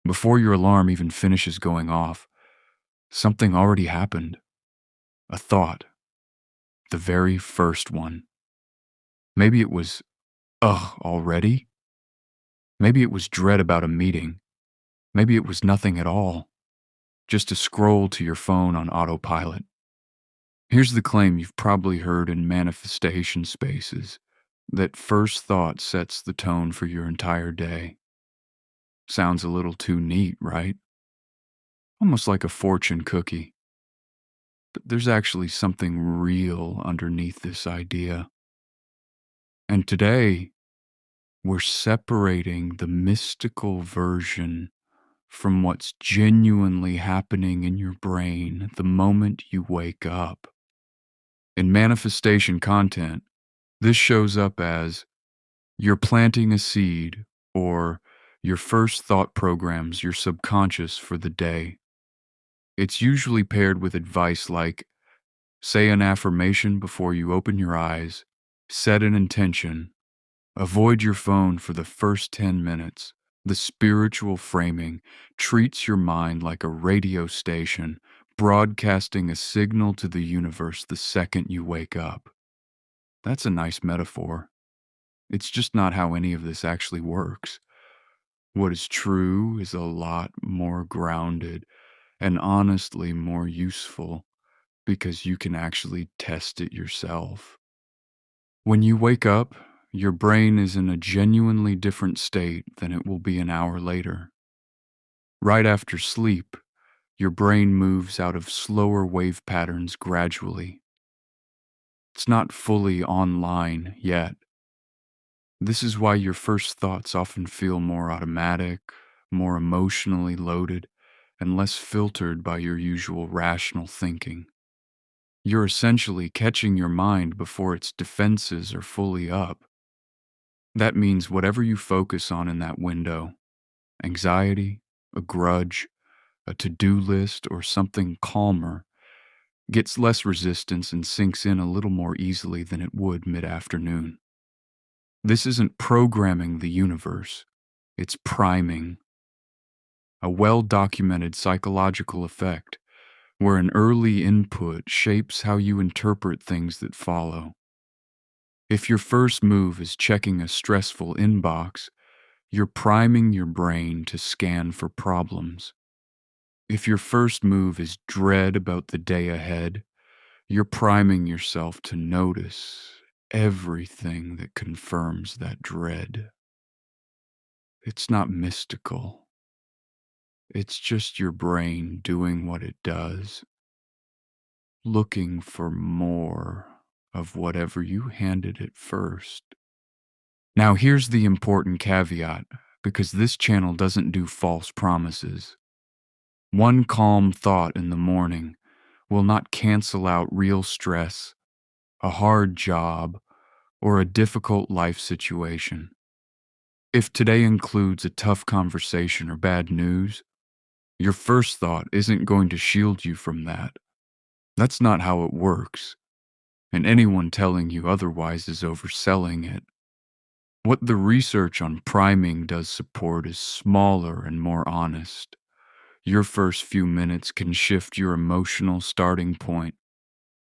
Before your alarm even finishes going off, something already happened. A thought, the very first one. Maybe it was, ugh, already? Maybe it was dread about a meeting. Maybe it was nothing at all. Just a scroll to your phone on autopilot. Here's the claim you've probably heard in manifestation spaces that first thought sets the tone for your entire day. Sounds a little too neat, right? Almost like a fortune cookie. But there's actually something real underneath this idea. And today, we're separating the mystical version from what's genuinely happening in your brain the moment you wake up. In manifestation content, this shows up as you're planting a seed or your first thought programs your subconscious for the day. It's usually paired with advice like say an affirmation before you open your eyes, set an intention, avoid your phone for the first 10 minutes. The spiritual framing treats your mind like a radio station, broadcasting a signal to the universe the second you wake up. That's a nice metaphor. It's just not how any of this actually works. What is true is a lot more grounded and honestly more useful because you can actually test it yourself. When you wake up, your brain is in a genuinely different state than it will be an hour later. Right after sleep, your brain moves out of slower wave patterns gradually. It's not fully online yet. This is why your first thoughts often feel more automatic, more emotionally loaded, and less filtered by your usual rational thinking. You're essentially catching your mind before its defenses are fully up. That means whatever you focus on in that window, anxiety, a grudge, a to-do list, or something calmer, gets less resistance and sinks in a little more easily than it would mid-afternoon. This isn't programming the universe, it's priming. A well-documented psychological effect where an early input shapes how you interpret things that follow. If your first move is checking a stressful inbox, you're priming your brain to scan for problems. If your first move is dread about the day ahead, you're priming yourself to notice everything that confirms that dread. It's not mystical. It's just your brain doing what it does, looking for more of whatever you handed it first. Now, here's the important caveat, because this channel doesn't do false promises. One calm thought in the morning will not cancel out real stress, a hard job, or a difficult life situation. If today includes a tough conversation or bad news, your first thought isn't going to shield you from that. That's not how it works, and anyone telling you otherwise is overselling it. What the research on priming does support is smaller and more honest. Your first few minutes can shift your emotional starting point,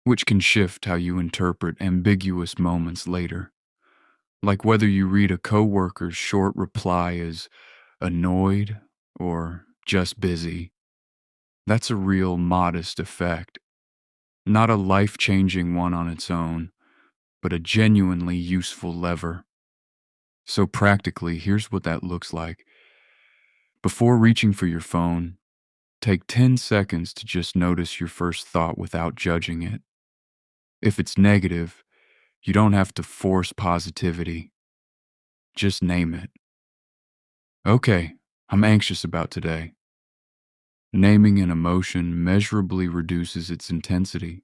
which can shift how you interpret ambiguous moments later. Like whether you read a coworker's short reply as annoyed or just busy. That's a real modest effect, not a life-changing one on its own, but a genuinely useful lever. So practically, here's what that looks like. Before reaching for your phone, take 10 seconds to just notice your first thought without judging it. If it's negative, you don't have to force positivity. Just name it. Okay, I'm anxious about today. Naming an emotion measurably reduces its intensity.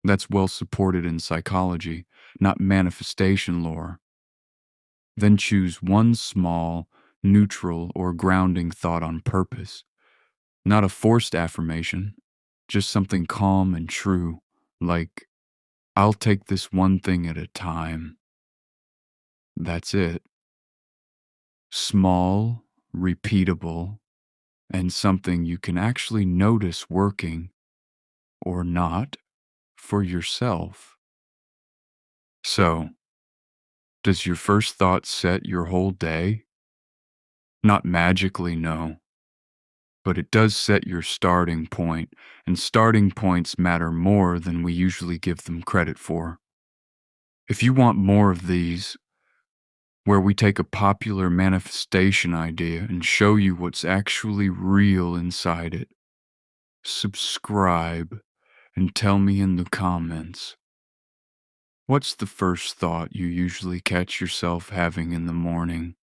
That's well supported in psychology, not manifestation lore. Then choose one small, neutral, or grounding thought on purpose. Not a forced affirmation, just something calm and true, like, I'll take this one thing at a time. That's it. Small, repeatable, and something you can actually notice working or not for yourself. So, does your first thought set your whole day? Not magically, no, but it does set your starting point, and starting points matter more than we usually give them credit for. If you want more of these, where we take a popular manifestation idea and show you what's actually real inside it, subscribe and tell me in the comments. What's the first thought you usually catch yourself having in the morning?